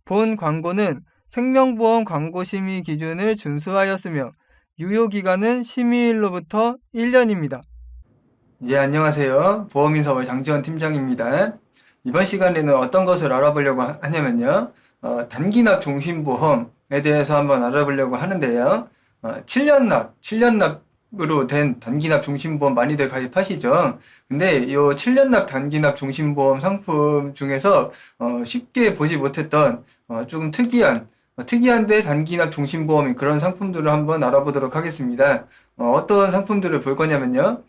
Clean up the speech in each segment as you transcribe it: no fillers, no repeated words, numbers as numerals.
본 광고는 생명보험 광고심의 기준을 준수하였으며 유효기간은 심의일로부터 1년입니다. 예, 안녕하세요. 보험인서울 장지원 팀장입니다. 이번 시간에는 어떤 것을 알아보려고 하냐면요. 단기납 종신보험에 대해서 한번 알아보려고 하는데요. 7년납으로 된 단기납 종신보험 많이들 가입하시죠? 근데 이 7년납 단기납 종신보험 상품 중에서 쉽게 보지 못했던 조금 특이한데 단기납 종신보험인 그런 상품들을 한번 알아보도록 하겠습니다. 어떤 상품들을 볼 거냐면요.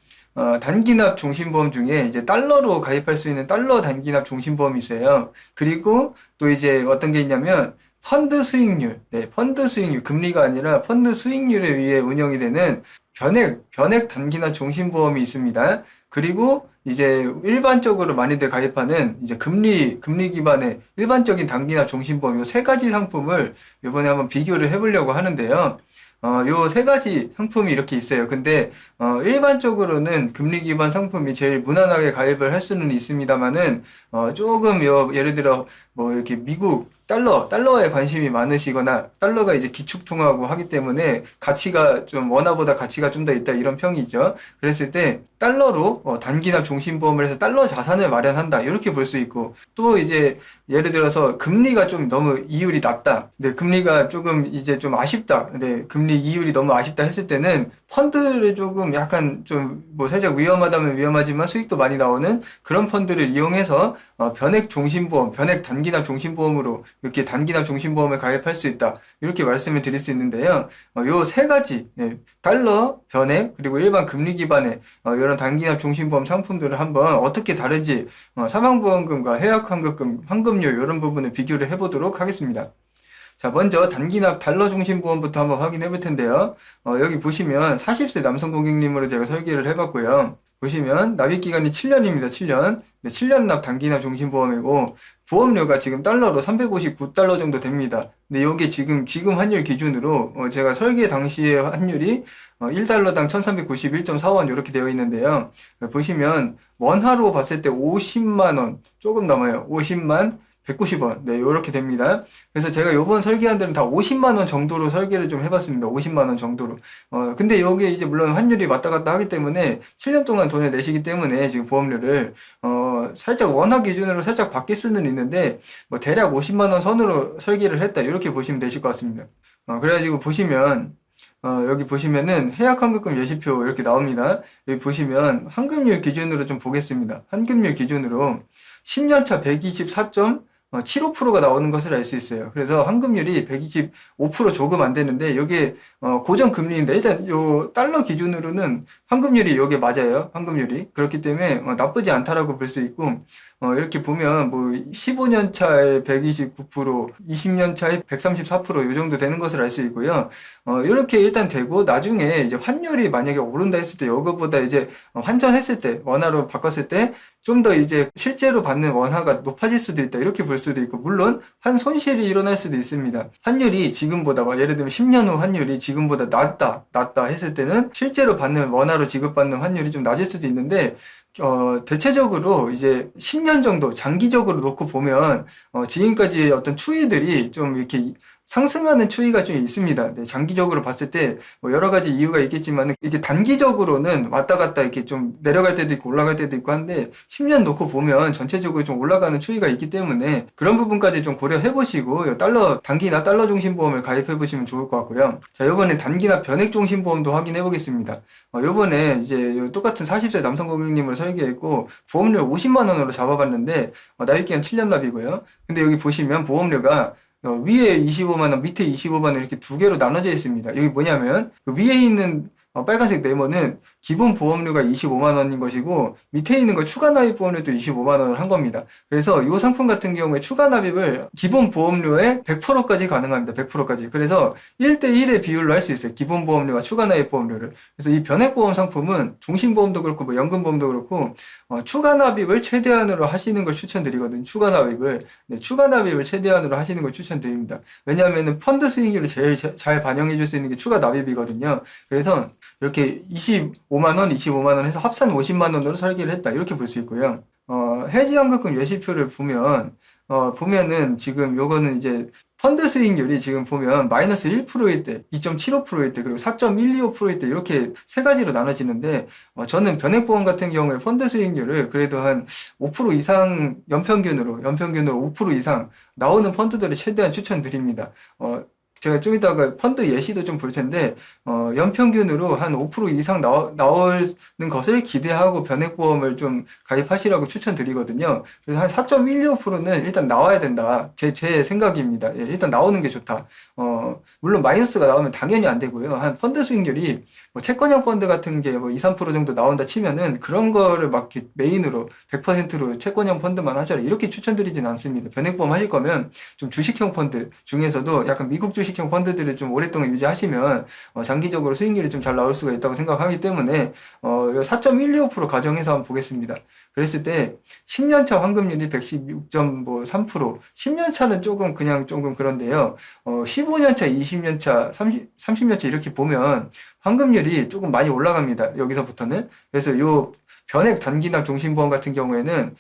단기납 종신보험 중에 이제 달러로 가입할 수 있는 달러 단기납 종신보험이 있어요. 그리고 또 이제 어떤 게 있냐면 펀드 수익률, 펀드 수익률, 금리가 아니라 펀드 수익률에 의해 운영이 되는 변액 단기납 종신보험이 있습니다. 그리고 이제 일반적으로 많이들 가입하는 이제 금리 기반의 일반적인 단기납 종신보험 요 세 가지 상품을 이번에 한번 비교를 해보려고 하는데요. 요 세 가지 상품이 이렇게 있어요. 근데, 일반적으로는 금리 기반 상품이 제일 무난하게 가입을 할 수는 있습니다만은, 조금, 예를 들어, 뭐, 이렇게 미국, 달러에 관심이 많으시거나, 달러가 이제 기축통화고 하기 때문에 가치가 좀, 원화보다 가치가 좀 더 있다, 이런 평이 있죠. 그랬을 때, 달러로, 단기납 종신보험을 해서 달러 자산을 마련한다, 이렇게 볼 수 있고, 또 이제, 예를 들어서 금리가 좀 너무 이율이 낮다. 근데 금리가 조금 이제 좀 아쉽다. 근데 금리 이율이 너무 아쉽다 했을 때는 펀드를 조금 약간 좀 뭐 살짝 위험하다면 위험하지만 수익도 많이 나오는 그런 펀드를 이용해서 변액 종신보험, 변액 단기납 종신보험으로 이렇게 단기납 종신보험에 가입할 수 있다. 이렇게 말씀을 드릴 수 있는데요. 요 세 가지, 달러, 변액, 그리고 일반 금리 기반의 이런 단기납 종신보험 상품들을 한번 어떻게 다른지 사망보험금과 해약환급금, 환급률 이런 부분을 비교를 해보도록 하겠습니다. 자, 먼저 단기납 달러 종신보험부터 한번 확인해 볼 텐데요. 여기 보시면 40세 남성 고객님으로 제가 설계를 해봤고요. 보시면 납입기간이 7년입니다. 7년. 7년 납 단기납 종신보험이고 보험료가 지금 달러로 359달러 정도 됩니다. 근데 이게 지금 환율 기준으로 제가 설계 당시의 환율이 1달러당 1391.4원 이렇게 되어 있는데요. 보시면 원화로 봤을 때 50만 원 조금 넘어요. 50만 190원. 네, 요렇게 됩니다. 그래서 제가 요번 설계한 데는 다 50만원 정도로 설계를 좀 해봤습니다. 50만원 정도로. 근데 요게 이제 물론 환율이 왔다 갔다 하기 때문에 7년 동안 돈을 내시기 때문에 지금 보험료를, 살짝 원화 기준으로 살짝 바뀔 수는 있는데, 뭐 대략 50만원 선으로 설계를 했다. 이렇게 보시면 되실 것 같습니다. 그래가지고 보시면, 여기 보시면은 해약환급금 예시표 이렇게 나옵니다. 여기 보시면 환급률 기준으로 좀 보겠습니다. 환급률 기준으로 10년차 124.75%가 나오는 것을 알 수 있어요. 그래서 환급률이 125% 조금 안 되는데 이게 고정 금리인데 일단 요 달러 기준으로는 환급률이 요게 맞아요. 환급률이. 그렇기 때문에 나쁘지 않다라고 볼 수 있고 이렇게 보면 뭐 15년 차에 129%, 20년 차에 134%이 정도 되는 것을 알 수 있고요. 이렇게 일단 되고 나중에 이제 환율이 만약에 오른다 했을 때 이거보다 이제 환전했을 때 원화로 바꿨을 때 좀 더 이제 실제로 받는 원화가 높아질 수도 있다. 이렇게 볼 수도 있고 물론 한 손실이 일어날 수도 있습니다. 환율이 지금보다 예를 들면 10년 후 환율이 지금보다 낮다 했을 때는 실제로 받는 원화로 지급받는 환율이 좀 낮을 수도 있는데 대체적으로 이제 10년 정도 장기적으로 놓고 보면 지금까지 어떤 추이들이 좀 이렇게 상승하는 추이가 좀 있습니다. 네, 장기적으로 봤을 때 뭐 여러 가지 이유가 있겠지만 이게 단기적으로는 왔다 갔다 이렇게 좀 내려갈 때도 있고 올라갈 때도 있고 한데 10년 놓고 보면 전체적으로 좀 올라가는 추이가 있기 때문에 그런 부분까지 좀 고려해 보시고 단기나 달러 종신보험을 가입해 보시면 좋을 것 같고요. 자, 이번에 단기나 변액 종신보험도 확인해 보겠습니다. 이번에 이제 똑같은 40세 남성 고객님으로 설계했고 보험료 50만 원으로 잡아봤는데 납입기간 7년 납이고요. 근데 여기 보시면 보험료가 위에 25만원, 밑에 25만원 이렇게 두 개로 나눠져 있습니다. 여기 뭐냐면, 그 위에 있는 빨간색 네모는 기본 보험료가 25만 원인 것이고 밑에 있는 거 추가 납입 보험료도 25만 원을 한 겁니다. 그래서 이 상품 같은 경우에 추가 납입을 기본 보험료의 100%까지 가능합니다. 100%까지. 그래서 1대1의 비율로 할 수 있어요. 기본 보험료와 추가 납입 보험료를. 그래서 이 변액보험 상품은 종신보험도 그렇고 뭐 연금보험도 그렇고 추가 납입을 최대한으로 하시는 걸 추천드리거든요. 추가 납입을. 네, 추가 납입을 최대한으로 하시는 걸 추천드립니다. 왜냐하면 펀드 수익률을 제일 잘 반영해 줄 수 있는 게 추가 납입이거든요. 그래서 이렇게 25만 원 해서 합산 50만 원으로 설계를 했다. 이렇게 볼 수 있고요. 해지환급금 예시표를 보면 보면은 지금 요거는 이제 펀드 수익률이 지금 보면 마이너스 1%일 때, 2.75%일 때, 그리고 4.125%일 때 이렇게 세 가지로 나눠지는데 저는 변액보험 같은 경우에 펀드 수익률을 그래도 한 5% 이상 연평균으로 5% 이상 나오는 펀드들을 최대한 추천드립니다. 제가 좀 이따가 펀드 예시도 좀 볼 텐데, 연평균으로 한 5% 이상 나오는 것을 기대하고 변액보험을 좀 가입하시라고 추천드리거든요. 그래서 한 4.125%는 일단 나와야 된다. 제 생각입니다. 예, 일단 나오는 게 좋다. 물론 마이너스가 나오면 당연히 안 되고요. 한 펀드 수익률이 뭐 채권형 펀드 같은 게 뭐 2, 3% 정도 나온다 치면은 그런 거를 막 메인으로 100%로 채권형 펀드만 하셔라. 이렇게 추천드리진 않습니다. 변액보험 하실 거면 좀 주식형 펀드 중에서도 약간 미국 주식형 펀드들을 좀 오랫동안 유지하시면 장기적으로 수익률이 좀 잘 나올 수가 있다고 생각하기 때문에 4.125% 가정해서 한번 보겠습니다. 그랬을 때 10년차 환급률이 116.3%, 10년차는 조금 그런데요. 15년차, 20년차, 30년차 이렇게 보면 환급률이 조금 많이 올라갑니다. 여기서부터는. 그래서 요 변액 단기납 종신보험 같은 경우에는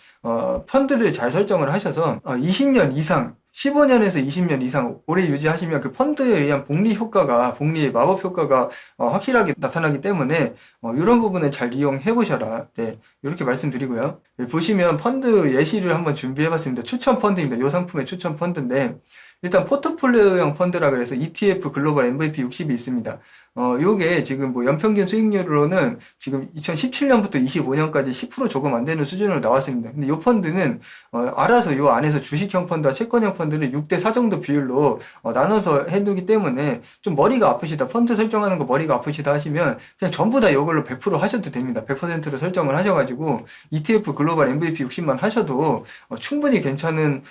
펀드를 잘 설정을 하셔서 20년 이상 15년에서 20년 이상 오래 유지하시면 그 펀드에 의한 복리의 마법 효과가 확실하게 나타나기 때문에 이런 부분을 잘 이용해 보셔라. 네, 이렇게 말씀드리고요. 네, 보시면 펀드 예시를 한번 준비해 봤습니다. 추천 펀드입니다. 이 상품의 추천 펀드인데 일단 포트폴리오형 펀드라 그래서 ETF 글로벌 MVP 60이 있습니다. 요게 지금 뭐 연평균 수익률로는 지금 2017년부터 25년까지 10% 조금 안 되는 수준으로 나왔습니다. 근데 요 펀드는 알아서 요 안에서 주식형 펀드와 채권형 펀드를 6대4 정도 비율로 나눠서 해두기 때문에 좀 머리가 아프시다, 펀드 설정하는 거 머리가 아프시다 하시면 그냥 전부 다 이걸로 100% 하셔도 됩니다. 100%로 설정을 하셔가지고 ETF 글로벌 MVP 60만 하셔도 충분히 괜찮은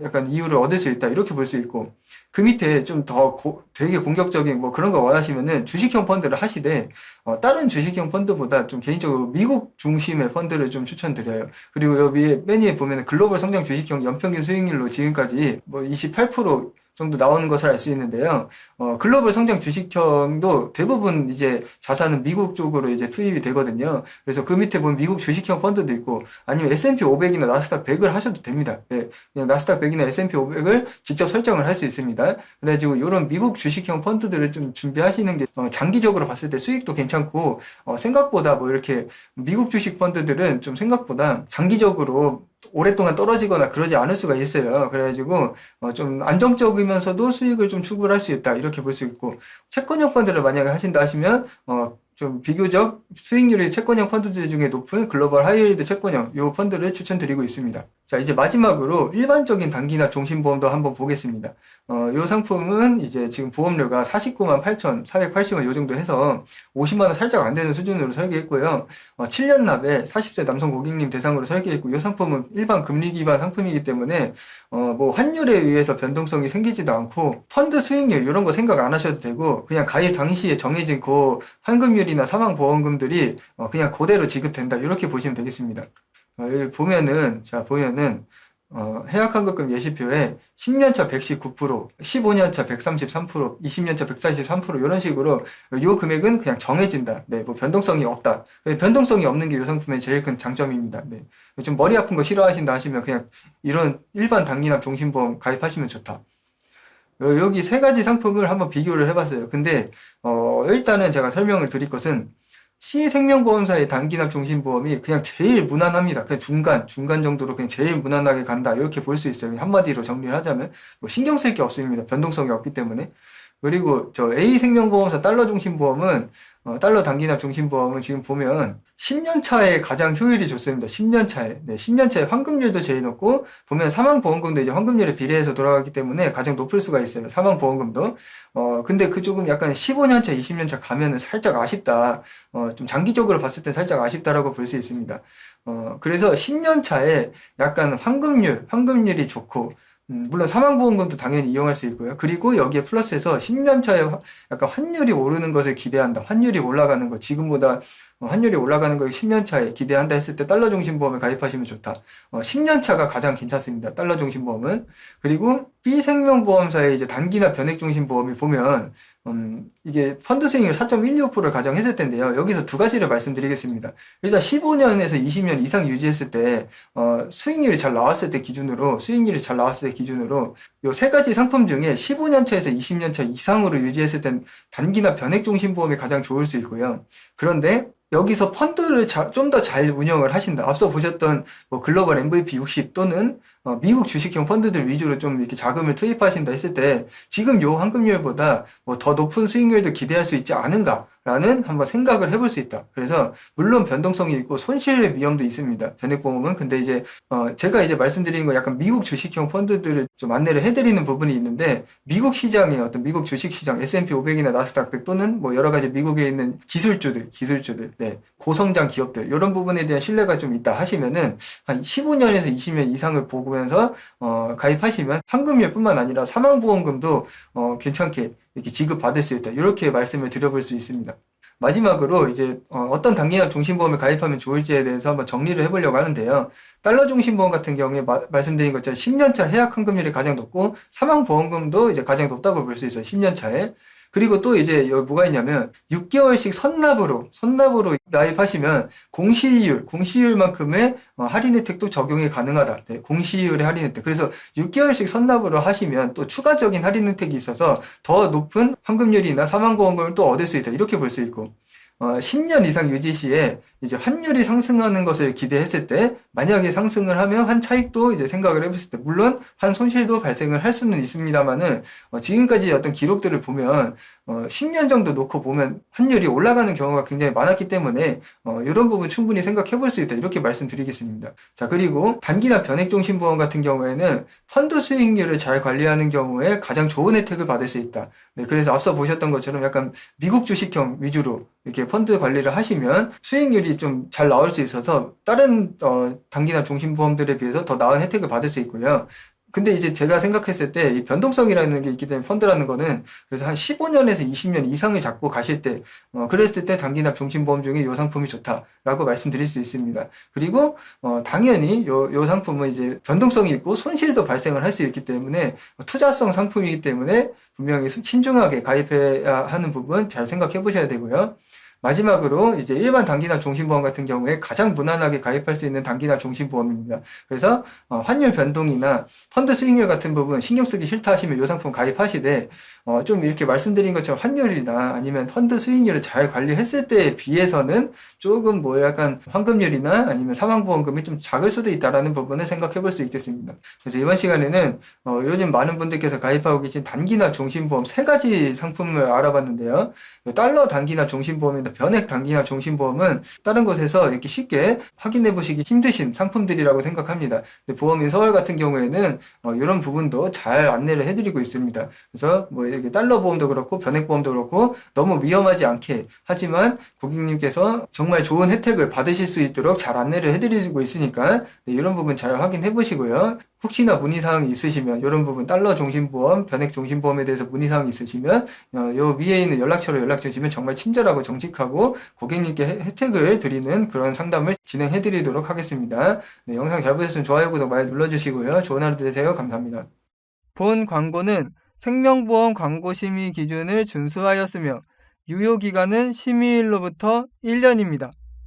약간 이유를 얻을 수 있다, 이렇게 볼 수 있고, 그 밑에 좀 더 되게 공격적인 뭐 그런 거 원하시면은 주식형 펀드를 하시되 다른 주식형 펀드보다 좀 개인적으로 미국 중심의 펀드를 좀 추천드려요. 그리고 여기 맨 위에 보면은 글로벌 성장 주식형 연평균 수익률로 지금까지 뭐 28% 정도 나오는 것을 알 수 있는데요. 글로벌 성장 주식형도 대부분 이제 자산은 미국 쪽으로 이제 투입이 되거든요. 그래서 그 밑에 보면 미국 주식형 펀드도 있고, 아니면 S&P 500이나 나스닥 100을 하셔도 됩니다. 예, 그냥 나스닥 100이나 S&P 500을 직접 설정을 할 수 있습니다. 그래가지고 이런 미국 주식형 펀드들을 좀 준비하시는 게 장기적으로 봤을 때 수익도 괜찮고, 생각보다 뭐 이렇게 미국 주식 펀드들은 좀 생각보다 장기적으로 오랫동안 떨어지거나 그러지 않을 수가 있어요. 그래가지고 좀 안정적이면서도 수익을 좀 추구를 할 수 있다, 이렇게 볼 수 있고, 채권형 펀드를 만약에 하신다 하시면 좀 비교적 수익률이 채권형 펀드들 중에 높은 글로벌 하이힐드 채권형 요 펀드를 추천드리고 있습니다. 자, 이제 마지막으로 일반적인 단기납 종신보험도 한번 보겠습니다. 요 상품은 이제 지금 보험료가 49만 8,480원 요 정도 해서 50만 원 살짝 안 되는 수준으로 설계했고요. 7년 납에 40세 남성 고객님 대상으로 설계했고, 요 상품은 일반 금리 기반 상품이기 때문에 뭐 환율에 의해서 변동성이 생기지도 않고, 펀드 수익률 이런 거 생각 안 하셔도 되고, 그냥 가입 당시에 정해진 그 환급률이나 사망보험금들이 그냥 그대로 지급된다, 이렇게 보시면 되겠습니다. 여기 보면은 해약환급금 예시표에 10년차 119%, 15년차 133%, 20년차 143% 이런 식으로 요 금액은 그냥 정해진다. 네, 뭐 변동성이 없다. 변동성이 없는 게 이 상품의 제일 큰 장점입니다. 네. 좀 머리 아픈 거 싫어하신다 하시면 그냥 이런 일반 단기납 종신보험 가입하시면 좋다. 여기 세 가지 상품을 한번 비교를 해봤어요. 근데 일단은 제가 설명을 드릴 것은 C생명보험사의 단기납 종신보험이 그냥 제일 무난합니다. 그냥 중간 정도로 그냥 제일 무난하게 간다, 이렇게 볼 수 있어요. 한마디로 정리를 하자면 뭐 신경 쓸 게 없습니다. 변동성이 없기 때문에. 그리고 저 A생명보험사 달러 종신보험은 달러 단기납 종신보험은 지금 보면 10년 차에 가장 효율이 좋습니다. 10년 차에. 네, 10년 차에 환급률도 제일 높고, 보면 사망보험금도 이제 환급률에 비례해서 돌아가기 때문에 가장 높을 수가 있어요. 사망보험금도. 근데 그 조금 약간 15년 차, 20년 차 가면은 살짝 아쉽다. 좀 장기적으로 봤을 때 살짝 아쉽다라고 볼 수 있습니다. 그래서 10년 차에 약간 환급률이 좋고, 물론 사망보험금도 당연히 이용할 수 있고요. 그리고 여기에 플러스해서 10년 차에 약간 환율이 오르는 것을 기대한다. 환율이 올라가는 것, 지금보다 환율이 올라가는 걸 10년 차에 기대한다 했을 때 달러 종신보험에 가입하시면 좋다. 10년 차가 가장 괜찮습니다. 달러 종신보험은. 그리고 B생명보험사의 이제 단기나 변액종신보험이 보면 이게 펀드 수익률 4.12%를 가정했을 텐데요. 여기서 두 가지를 말씀드리겠습니다. 일단 15년에서 20년 이상 유지했을 때 수익률이 잘 나왔을 때 기준으로 요 세 가지 상품 중에 15년 차에서 20년 차 이상으로 유지했을 땐 단기나 변액종신보험이 가장 좋을 수 있고요. 그런데 여기서 펀드를 좀 더 잘 운영을 하신다. 앞서 보셨던 뭐 글로벌 MVP 60 또는 미국 주식형 펀드들 위주로 좀 이렇게 자금을 투입하신다 했을 때 지금 요 환급률보다 뭐 더 높은 수익률도 기대할 수 있지 않은가라는 한번 생각을 해볼 수 있다. 그래서 물론 변동성이 있고 손실 위험도 있습니다. 변액보험은. 근데 이제 제가 이제 말씀드리는 거 약간 미국 주식형 펀드들을 좀 안내를 해드리는 부분이 있는데 미국 시장의 어떤 미국 주식 시장 S&P 500이나 나스닥 100 또는 뭐 여러 가지 미국에 있는 기술주들 네, 고성장 기업들 이런 부분에 대한 신뢰가 좀 있다 하시면은 한 15년에서 20년 이상을 보면서 가입하시면 환급률뿐만 아니라 사망보험금도 괜찮게 이렇게 지급받을 수 있다. 이렇게 말씀을 드려볼 수 있습니다. 마지막으로 이제 어떤 단기납 종신보험에 가입하면 좋을지에 대해서 한번 정리를 해보려고 하는데요. 달러 종신보험 같은 경우에 말씀드린 것처럼 10년차 해약 환급률이 가장 높고 사망보험금도 이제 가장 높다고 볼 수 있어요. 10년차에. 그리고 또 이제 여기 뭐가 있냐면 6개월씩 선납으로 가입하시면 공시율만큼의 할인 혜택도 적용이 가능하다. 네, 공시율의 할인 혜택. 그래서 6개월씩 선납으로 하시면 또 추가적인 할인 혜택이 있어서 더 높은 환급률이나 사망보험금을 또 얻을 수 있다. 이렇게 볼 수 있고 10년 이상 유지 시에 이제 환율이 상승하는 것을 기대했을 때 만약에 상승을 하면 한 차익도 이제 생각을 해봤을 때 물론 한 손실도 발생을 할 수는 있습니다만은 지금까지 어떤 기록들을 보면 10년 정도 놓고 보면 환율이 올라가는 경우가 굉장히 많았기 때문에 이런 부분 충분히 생각해 볼 수 있다 이렇게 말씀드리겠습니다. 자, 그리고 단기나 변액종신보험 같은 경우에는 펀드 수익률을 잘 관리하는 경우에 가장 좋은 혜택을 받을 수 있다. 네, 그래서 앞서 보셨던 것처럼 약간 미국 주식형 위주로 이렇게 펀드 관리를 하시면 수익률이 좀 잘 나올 수 있어서 다른 단기나 종신보험들에 비해서 더 나은 혜택을 받을 수 있고요. 근데 이제 제가 생각했을 때 이 변동성이라는 게 있기 때문에 펀드라는 거는 그래서 한 15년에서 20년 이상을 잡고 가실 때 그랬을 때 단기납 종신보험 중에 이 상품이 좋다라고 말씀드릴 수 있습니다. 그리고 당연히 요 상품은 이제 변동성이 있고 손실도 발생을 할 수 있기 때문에 투자성 상품이기 때문에 분명히 신중하게 가입해야 하는 부분 잘 생각해 보셔야 되고요. 마지막으로 이제 일반 단기납 종신보험 같은 경우에 가장 무난하게 가입할 수 있는 단기납 종신보험입니다. 그래서 환율 변동이나 펀드 수익률 같은 부분 신경 쓰기 싫다 하시면 이 상품 가입하시되 좀 이렇게 말씀드린 것처럼 환율이나 아니면 펀드 수익률을 잘 관리했을 때에 비해서는 조금 뭐 약간 환급률이나 아니면 사망보험금이 좀 작을 수도 있다라는 부분을 생각해 볼 수 있겠습니다. 그래서 이번 시간에는 요즘 많은 분들께서 가입하고 계신 단기납 종신보험 세 가지 상품을 알아봤는데요. 달러 단기납 종신보험이나 변액 단기납 종신보험은 다른 곳에서 이렇게 쉽게 확인해 보시기 힘드신 상품들이라고 생각합니다. 보험인 서울 같은 경우에는 이런 부분도 잘 안내를 해드리고 있습니다. 그래서 뭐 이렇게 달러 보험도 그렇고 변액 보험도 그렇고 너무 위험하지 않게 하지만 고객님께서 정말 좋은 혜택을 받으실 수 있도록 잘 안내를 해드리고 있으니까 이런 부분 잘 확인해 보시고요. 혹시나 문의사항이 있으시면 이런 부분 달러 종신보험, 변액 종신보험에 대해서 문의사항이 있으시면 요 위에 있는 연락처로 연락 주시면 정말 친절하고 정직하고 고객님께 혜택을 드리는 그런 상담을 진행해 드리도록 하겠습니다. 네, 영상 잘 보셨으면 좋아요, 구독 많이 눌러주시고요. 좋은 하루 되세요. 감사합니다. 본 광고는 생명보험 광고심의 기준을 준수하였으며 유효기간은 심의일로부터 1년입니다.